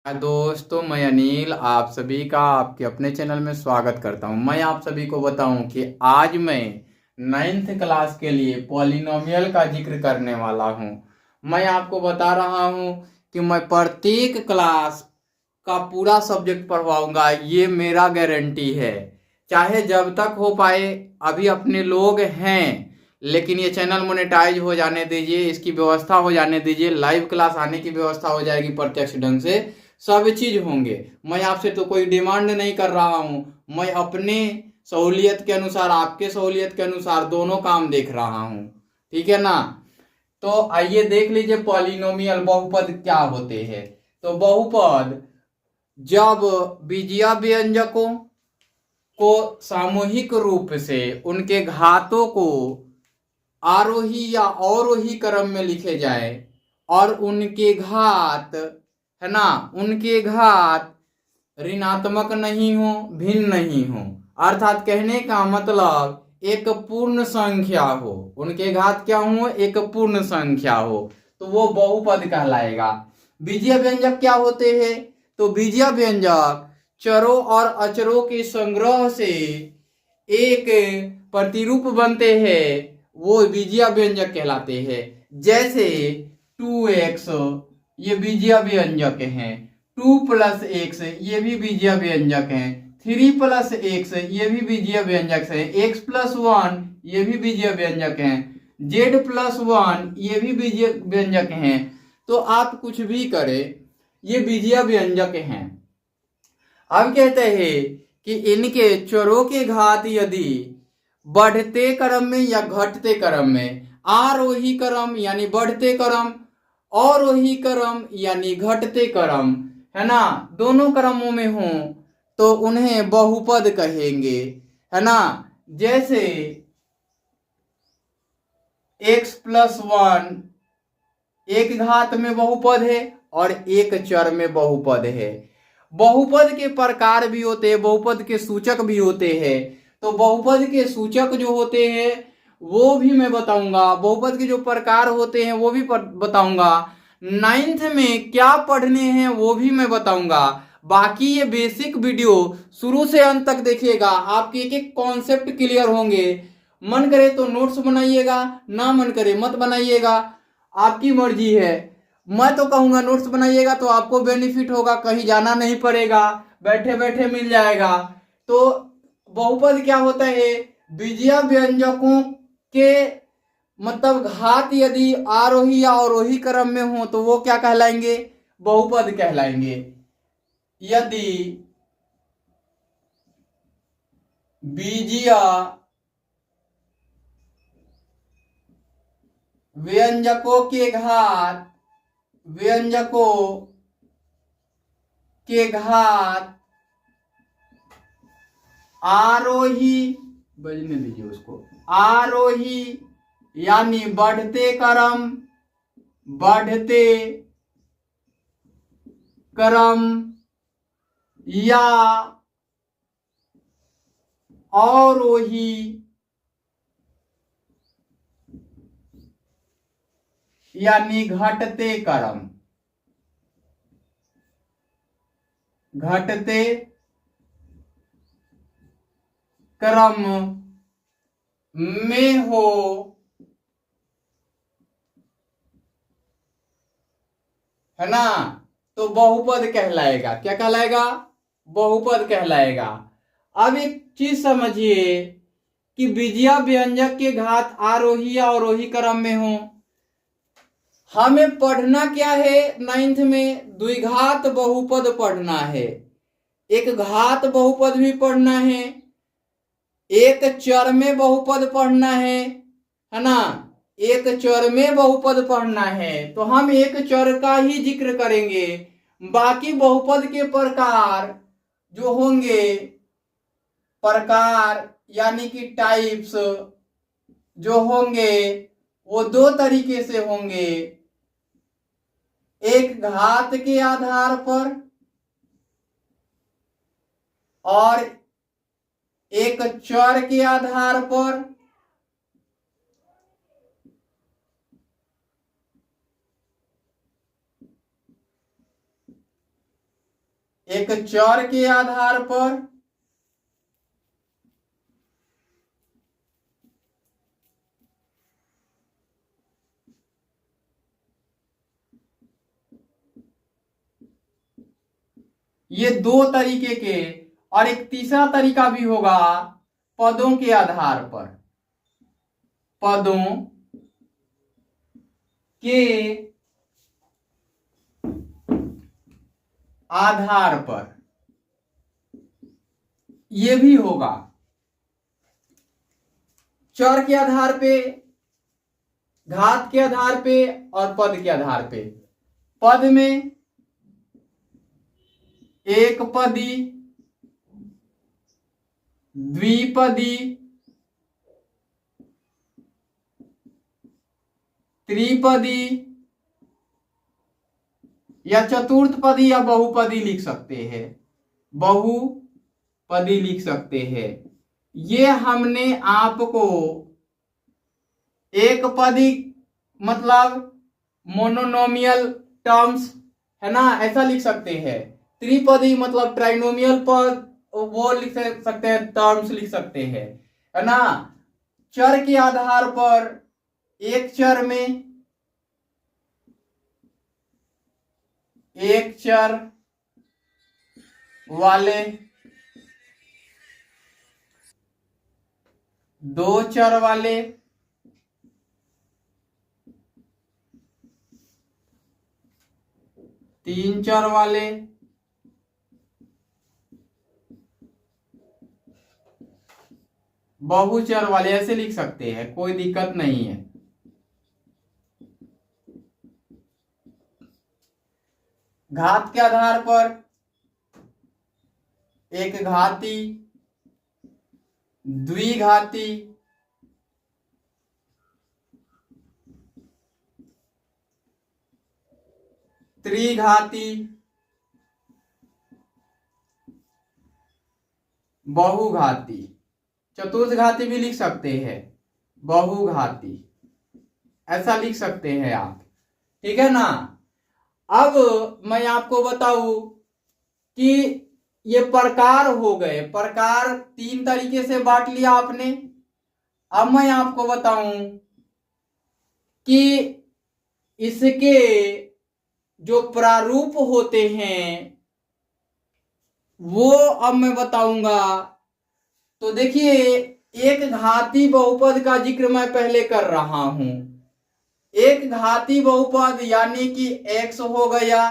दोस्तों, मैं अनिल आप सभी का आपके अपने चैनल में स्वागत करता हूं। मैं आप सभी को बताऊं कि आज मैं नाइन्थ क्लास के लिए पॉलिनोमियल का जिक्र करने वाला हूं। मैं आपको बता रहा हूं कि मैं प्रत्येक क्लास का पूरा सब्जेक्ट पढ़वाऊंगा, ये मेरा गारंटी है। चाहे जब तक हो पाए, अभी अपने लोग हैं, लेकिन ये चैनल मोनेटाइज हो जाने दीजिए, इसकी व्यवस्था हो जाने दीजिए, लाइव क्लास आने की व्यवस्था हो जाएगी प्रत्यक्ष ढंग से, सब चीज होंगे। मैं आपसे तो कोई डिमांड नहीं कर रहा हूं, मैं अपने सहूलियत के अनुसार, आपके सहूलियत के अनुसार दोनों काम देख रहा हूं। ठीक है ना? तो आइए देख लीजिए पॉलिनोमियल बहुपद क्या होते हैं। तो बहुपद जब बीजीय व्यंजकों को सामूहिक रूप से उनके घातों को आरोही या अवरोही क्रम में लिखे जाए और उनके घात, है ना, उनके घात ऋणात्मक नहीं हो, भिन्न नहीं हो, अर्थात कहने का मतलब एक पूर्ण संख्या हो, उनके घात क्या हो, एक पूर्ण संख्या हो, तो वो बहुपद कहलाएगा। बीजीय व्यंजक क्या होते हैं? तो बीजीय व्यंजक चरों और अचरों के संग्रह से एक प्रतिरूप बनते हैं, वो बीजीय व्यंजक कहलाते हैं। जैसे 2x, ये बीजीय व्यंजक हैं। 2 + x, ये भी बीजीय व्यंजक हैं। 3 + x, ये भी बीजीय व्यंजक हैं। x+1, ये भी बीजीय व्यंजक हैं। z+1, ये भी बीजीय व्यंजक हैं। तो आप कुछ भी करें, ये बीजीय व्यंजक हैं। अब कहते हैं कि इनके चरों के घात यदि बढ़ते क्रम में या घटते क्रम में, आरोही क्रम यानी बढ़ते क्रम, अवरोही क्रम यानी घटते क्रम, है ना, दोनों क्रमों में हो तो उन्हें बहुपद कहेंगे, है ना। जैसे x+1 एक घात में बहुपद है और एक चर में बहुपद है। बहुपद के प्रकार भी होते हैं, बहुपद के सूचक भी होते हैं। तो बहुपद के सूचक जो होते हैं वो भी मैं बताऊंगा, बहुपद के जो प्रकार होते हैं वो भी बताऊंगा। नाइन्थ में क्या पढ़ने हैं वो भी मैं बताऊंगा। बाकी ये बेसिक वीडियो शुरू से अंत तक देखिएगा, आपके एक एक कॉन्सेप्ट क्लियर होंगे। मन करे तो नोट्स बनाइएगा, ना मन करे मत बनाइएगा, आपकी मर्जी है। मैं तो कहूंगा नोट्स बनाइएगा तो आपको बेनिफिट होगा, कहीं जाना नहीं पड़ेगा, बैठे बैठे मिल जाएगा। तो बहुपद क्या होता है? बीजीय व्यंजकों के मतलब घात यदि आरोही या अवरोही क्रम में हो तो वो क्या कहलाएंगे? बहुपद कहलाएंगे। यदि बीजीय व्यंजकों के घात, व्यंजकों के घात आरोही, बजने दीजिए उसको, आरोही यानी बढ़ते क्रम, बढ़ते क्रम या अवरोही यानी घटते क्रम, घटते क्रम में हो, है ना, तो बहुपद कहलाएगा। क्या कहलाएगा? बहुपद कहलाएगा। अब एक चीज समझिए कि बीजीय व्यंजक के घात आरोही या अवरोही क्रम में हो, हमें पढ़ना क्या है? नाइन्थ में द्विघात बहुपद पढ़ना है, एक घात बहुपद भी पढ़ना है, एक चर में बहुपद पढ़ना है ना, एक चर में बहुपद पढ़ना है। तो हम एक चर का ही जिक्र करेंगे, बाकी बहुपद के प्रकार जो होंगे, प्रकार यानी कि टाइप्स जो होंगे वो दो तरीके से होंगे। एक घात के आधार पर और एक चर के आधार पर। एक चर के आधार पर ये दो तरीके के, और एक तीसरा तरीका भी होगा पदों के आधार पर, पदों के आधार पर ये भी होगा। चर के आधार पे, घात के आधार पे और पद के आधार पे। पद में एक पदी, द्विपदी, त्रिपदी या चतुर्थ पदी या बहुपदी लिख सकते हैं, बहुपदी लिख सकते हैं। ये हमने आपको एक पदी मतलब मोनोनोमियल टर्म्स है ना, ऐसा लिख सकते हैं। त्रिपदी मतलब ट्राइनोमियल पद, वो लिख सकते हैं, टर्म्स लिख सकते हैं, है ना। चर के आधार पर एक चर में एक चर वाले, दो चर वाले, तीन चर वाले, बहुचर वाले, ऐसे लिख सकते हैं, कोई दिक्कत नहीं है। घात के आधार पर एक घाती, द्विघाती, त्रिघाती, बहुघाती, चतुर्थ घाती भी लिख सकते हैं, बहुघाती, ऐसा लिख सकते हैं आप, ठीक है ना। अब मैं आपको बताऊं कि ये प्रकार हो गए, प्रकार तीन तरीके से बांट लिया आपने। अब मैं आपको बताऊं कि इसके जो प्रारूप होते हैं वो अब मैं बताऊंगा। तो देखिए, एक घाती बहुपद का जिक्र मैं पहले कर रहा हूं। एक घाती बहुपद यानी कि x हो गया,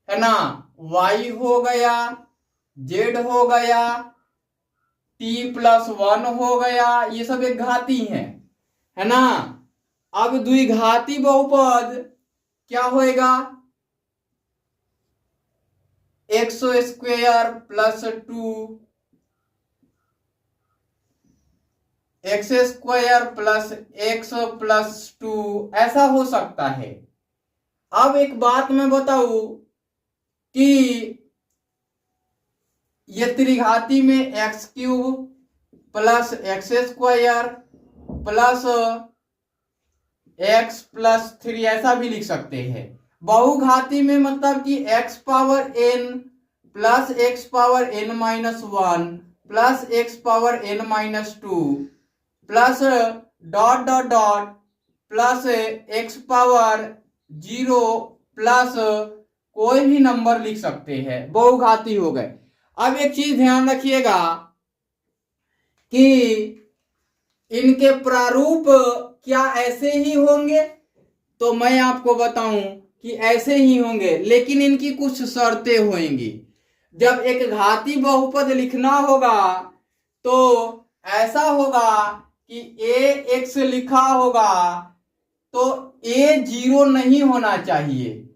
है ना, y हो गया, z हो गया, t+1 हो गया, ये सब एक घाती है ना। अब द्विघाती बहुपद क्या होएगा, x² + 2 x² + x + 2 ऐसा हो सकता है। अब एक बात मैं बताऊं कि ये त्रिघाती में x³ + x² + x + 3 ऐसा भी लिख सकते हैं। बहुघाती में मतलब कि x⁴n + x⁴n - 1 + x⁴n - 2 plus dot dot dot plus x⁴0 plus कोई भी नंबर लिख सकते हैं, बहुघाती हो गए। अब एक चीज ध्यान रखिएगा कि इनके प्रारूप क्या ऐसे ही होंगे, तो मैं आपको बताऊं कि ऐसे ही होंगे, लेकिन इनकी कुछ शर्तें होंगी। जब एक घाती बहुपद लिखना होगा तो ऐसा होगा कि ax लिखा होगा तो a 0 नहीं होना चाहिए,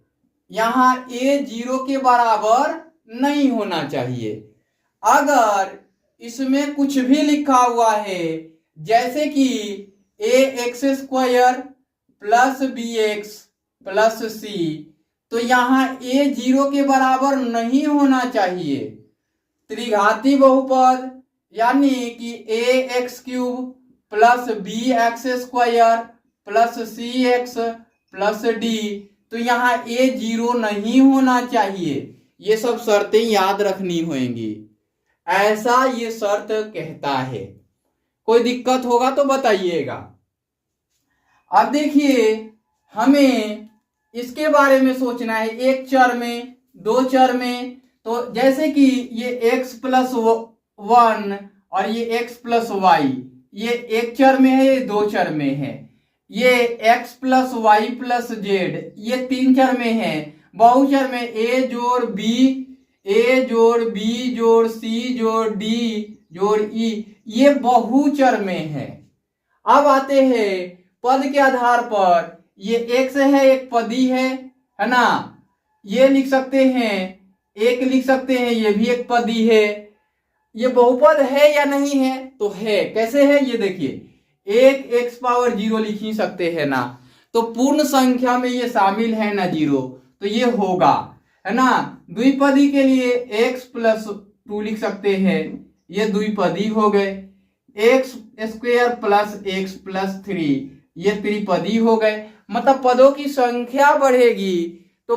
यहां a 0 के बराबर नहीं होना चाहिए। अगर इसमें कुछ भी लिखा हुआ है जैसे कि ax² + bx + c, तो यहां a 0 के बराबर नहीं होना चाहिए। त्रिघाती बहुपद यानी कि ax³ + bx² + cx + d, तो यहां a 0 नहीं होना चाहिए, ये सब शर्तें याद रखनी होंगी, ऐसा ये शर्त कहता है। कोई दिक्कत होगा तो बताइएगा। अब देखिए, हमें इसके बारे में सोचना है, एक चर में, दो चर में। तो जैसे कि ये x+1 और ये x+y, ये एक चर में है, ये दो चर में है। ये x+y+z, ये तीन चर में है। बहुचर में a जोड़ b, a जोड़ b जोड़ c जोड़ d जोड़ e, ये बहुचर में है। अब आते हैं पद के आधार पर, ये x है, एक पदी है ना, ये लिख सकते हैं, एक लिख सकते हैं, ये भी एक पदी है। ये बहुपद है या नहीं है? तो है। कैसे है ये देखिए, एक x⁻0 लिख ही सकते हैं ना, तो पूर्ण संख्या में ये शामिल है ना 0, तो ये होगा, है ना। द्विपदी के लिए x+2 लिख सकते हैं, ये द्विपदी हो गए। x² + x+3, ये त्रिपदी हो गए। मतलब पदों की संख्या बढ़ेगी तो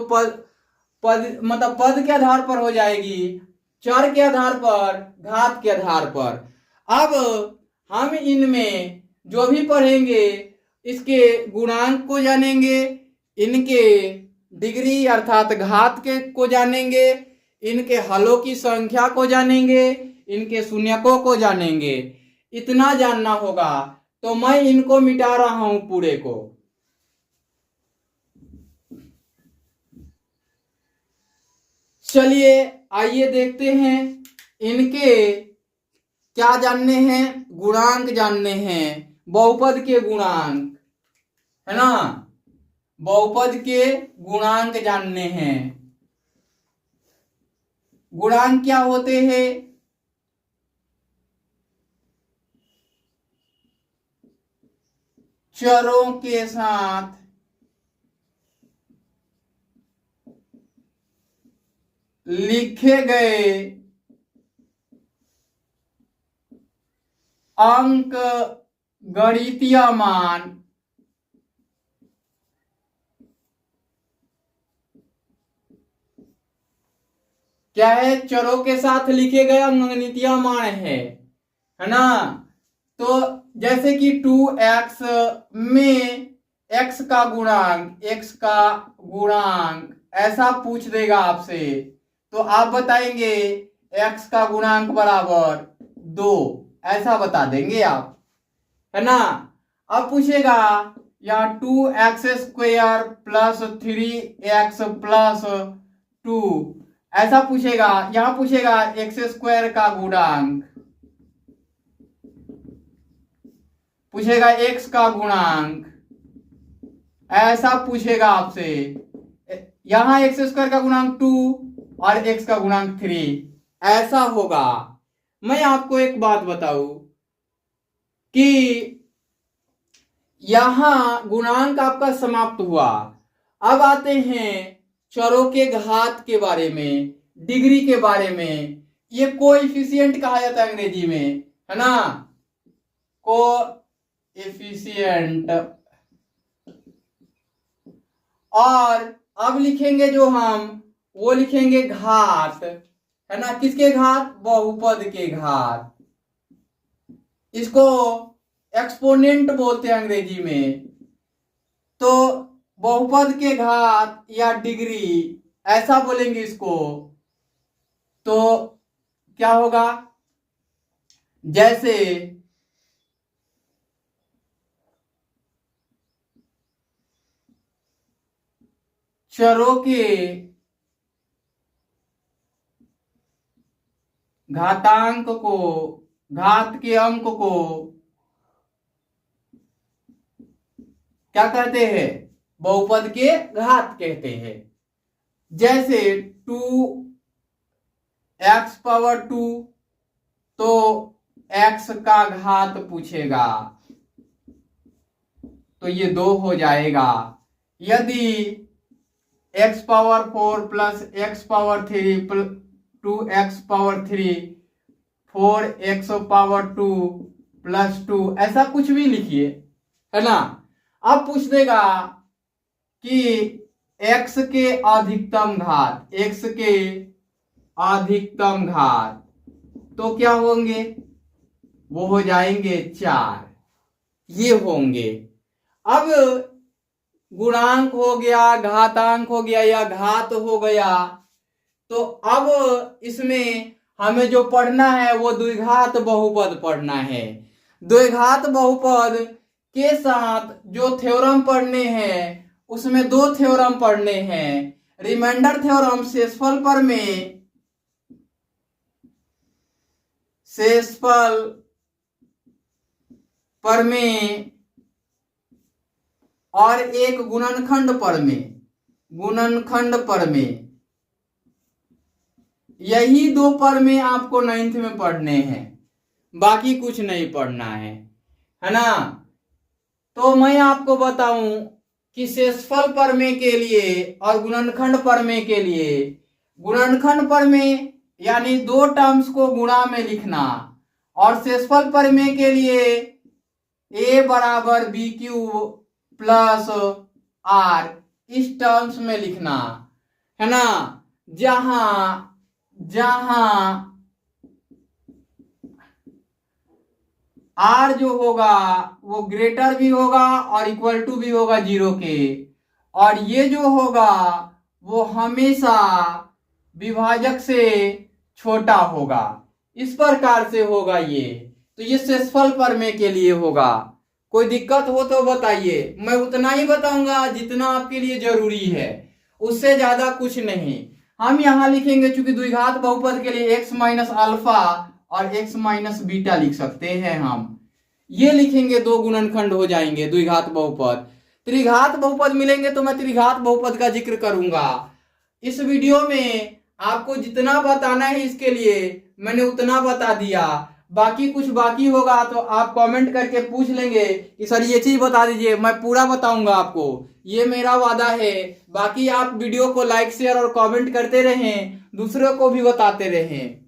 मतलब पद के आधार पर हो जाएगी, चर के आधार पर, घात के आधार पर। अब हम इनमें जो भी पढ़ेंगे, इसके गुणांक को जानेंगे, इनके डिग्री अर्थात घात के को जानेंगे, इनके हलों की संख्या को जानेंगे, इनके शून्यकों को जानेंगे। इतना जानना होगा, तो मैं इनको मिटा रहा हूं पूरे को। चलिए आइए देखते हैं, इनके क्या जानने हैं, गुणांक जानने हैं, बहुपद के गुणांक, है ना, बहुपद के गुणांक जानने हैं। गुणांक क्या होते हैं? चरों के साथ लिखे गए अंक गणितीय मान क्या है? चरों के साथ लिखे गए अंक गणितीय मान है ना। तो जैसे कि 2x में x का गुणांक ऐसा पूछ देगा आपसे, तो आप बताएंगे x का गुणांक बराबर 2, ऐसा बता देंगे आप, है ना। अब पूछेगा यहाँ 2x² + 3x+2, ऐसा पूछेगा। यहां पूछेगा x² का गुणांक, पूछेगा x का गुणांक, ऐसा पूछेगा आपसे। यहां x² का गुणांक 2 और x का गुणांक 3, ऐसा होगा। मैं आपको एक बात बताऊं कि यहां गुणांक आपका समाप्त हुआ। अब आते हैं चरों के घात के बारे में, डिग्री के बारे में। ये कोएफिशिएंट कहा जाता है अंग्रेजी में, है ना, कोएफिशिएंट। और अब लिखेंगे जो हम, वो लिखेंगे घात, है ना। किसके घात? बहुपद के घात। इसको एक्सपोनेंट बोलते हैं अंग्रेजी में। तो बहुपद के घात या डिग्री, ऐसा बोलेंगे इसको। तो क्या होगा? जैसे चरों के घातांक को, घात के अंक को क्या कहते हैं? बहुपद के घात कहते हैं। जैसे 2x⁻2, तो x का घात पूछेगा, तो ये 2 हो जाएगा। यदि x⁻4 + x⁻3 2x⁻3 4x⁻2 + 2, ऐसा कुछ भी लिखिए, है ना। अब पूछ देगा कि x के अधिकतम घात, x के अधिकतम घात, तो क्या होंगे, वो हो जाएंगे 4, ये होंगे। अब गुणांक हो गया, घातांक हो गया या घात हो गया, तो अब इसमें हमें जो पढ़ना है वो द्विघात बहुपद पढ़ना है। द्विघात बहुपद के साथ जो थ्योरम पढ़ने हैं उसमें दो थ्योरम पढ़ने हैं। रिमाइंडर थ्योरम शेषफल प्रमेय और एक गुणनखंड प्रमेय, यही दो प्रमेय आपको 9th में पढ़ने हैं, बाकी कुछ नहीं पढ़ना है ना। तो मैं आपको बताऊं कि शेषफल प्रमेय के लिए और गुणनखंड प्रमेय के लिए, गुणनखंड प्रमेय यानी दो टर्म्स को गुणा में लिखना, और शेषफल प्रमेय के लिए a बराबर बी क्यूब प्लस आर इस टर्म्स में लिखना है ना। जहां आर जो होगा वो ग्रेटर भी होगा और इक्वल टू भी होगा 0 के, और ये जो होगा वो हमेशा विभाजक से छोटा होगा। इस प्रकार से होगा ये। तो ये शेषफल प्रमेय के लिए होगा। कोई दिक्कत हो तो बताइए, मैं उतना ही बताऊंगा जितना आपके लिए जरूरी है, उससे ज्यादा कुछ नहीं। हम यहाँ लिखेंगे, चूंकि द्विघात बहुपद के लिए x माइनस अल्फा और x माइनस बीटा लिख सकते हैं हम, ये लिखेंगे, दो गुणनखंड हो जाएंगे द्विघात बहुपद। त्रिघात बहुपद मिलेंगे तो मैं त्रिघात बहुपद का जिक्र करूंगा। इस वीडियो में आपको जितना बताना है इसके लिए मैंने उतना बता दिया। बाकी कुछ बाकी होगा तो आप कमेंट करके पूछ लेंगे कि सर ये चीज बता दीजिए, मैं पूरा बताऊंगा आपको, ये मेरा वादा है। बाकी आप वीडियो को लाइक शेयर और कमेंट करते रहें, दूसरों को भी बताते रहें।